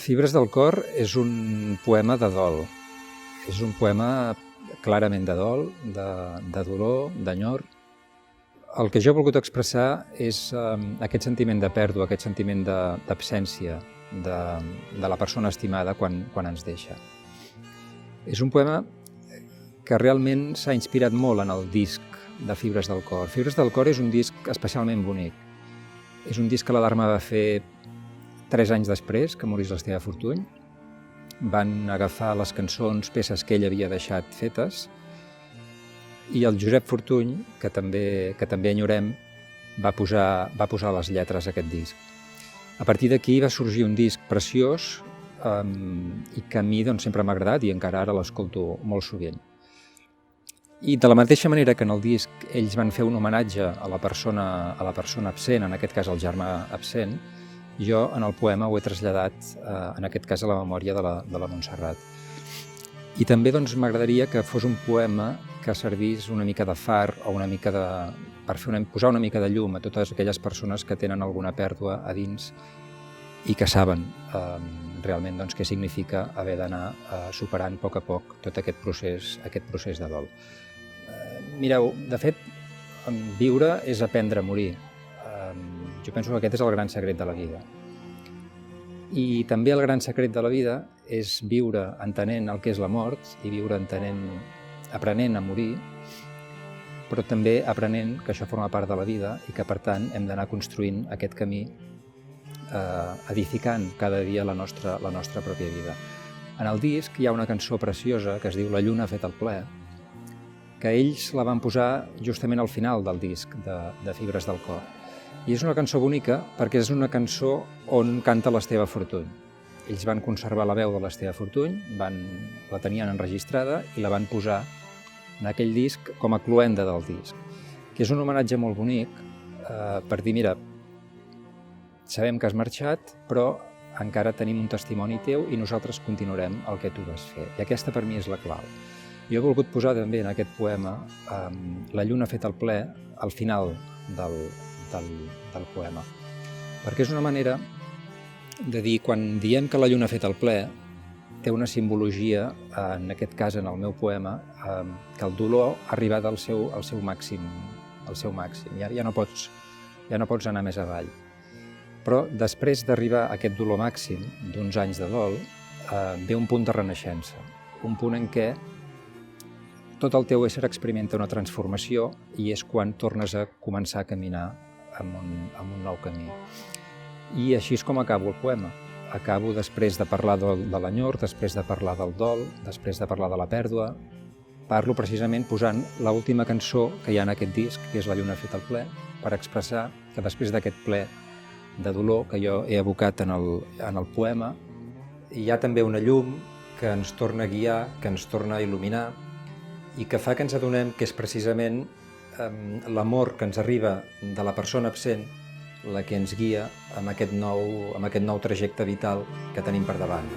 Fibres del cor és un poema de dol. És un poema clarament de dol, de dolor, d'enyor. El que jo he volgut expressar és aquest sentiment de pèrdua, aquest sentiment d'absència de la persona estimada quan ens deixa. És un poema que realment s'ha inspirat molt en el disc de Fibres del cor. Fibres del cor és un disc especialment bonic. És un disc que l'Alarma va fer 3 anys després que morís l'Esteve Fortuny. Van agafar les cançons, peces que ell havia deixat fetes, i el Josep Fortuny, que també enyorem, va posar les lletres a aquest disc. A partir d'aquí va sorgir un disc preciós i que a mi sempre m'ha agradat i encara ara l'escolto molt sovint. I de la mateixa manera que en el disc ells van fer un homenatge a la persona absent, en aquest cas al germà absent, jo en el poema ho he traslladat, en aquest cas, a la memòria de la Montserrat. I també m'agradaria que fos un poema que servís una mica de far o per posar una mica de llum a totes aquelles persones que tenen alguna pèrdua a dins i que saben realment què significa haver d'anar superant a poc tot aquest procés de dol. Mireu, de fet, viure és aprendre a morir. Jo penso que aquest és el gran secret de la vida. I també el gran secret de la vida és viure entenent el que és la mort i viure aprenent a morir, però també aprenent que això forma part de la vida i que, per tant, hem d'anar construint aquest camí, edificant cada dia la nostra pròpia vida. En el disc hi ha una cançó preciosa que es diu La lluna ha fet el ple, que ells la van posar justament al final del disc de Fibres del cor. I és una cançó bonica perquè és una cançó on canta l'Esteve Fortuny. Ells van conservar la veu de l'Esteve Fortuny, la tenien enregistrada i la van posar en aquell disc com a cloenda del disc, que és un homenatge molt bonic per dir, mira, sabem que has marxat, però encara tenim un testimoni teu i nosaltres continuarem el que tu vas fer. I aquesta per mi és la clau. Jo he volgut posar també en aquest poema La lluna ha fet el ple al final del poema, perquè és una manera de dir, quan diem que la lluna ha fet el ple, té una simbologia, en aquest cas en el meu poema, que el dolor ha arribat al seu màxim. Ja no pots anar més avall. Però després d'arribar a aquest dolor màxim d'uns anys de dol, ve un punt de renaixença, un punt en què tot el teu ésser experimenta una transformació i és quan tornes a començar a caminar en un nou camí. I així és com acabo el poema. Acabo després de parlar de l'enyor, després de parlar del dol, després de parlar de la pèrdua. Parlo precisament posant l'última cançó que hi ha en aquest disc, que és La lluna ha fet el ple, per expressar que després d'aquest ple de dolor que jo he evocat en el poema, hi ha també una llum que ens torna a guiar, que ens torna a il·luminar i que fa que ens adonem que és precisament l'amor que ens arriba de la persona absent la que ens guia amb aquest nou trajecte vital que tenim per davant.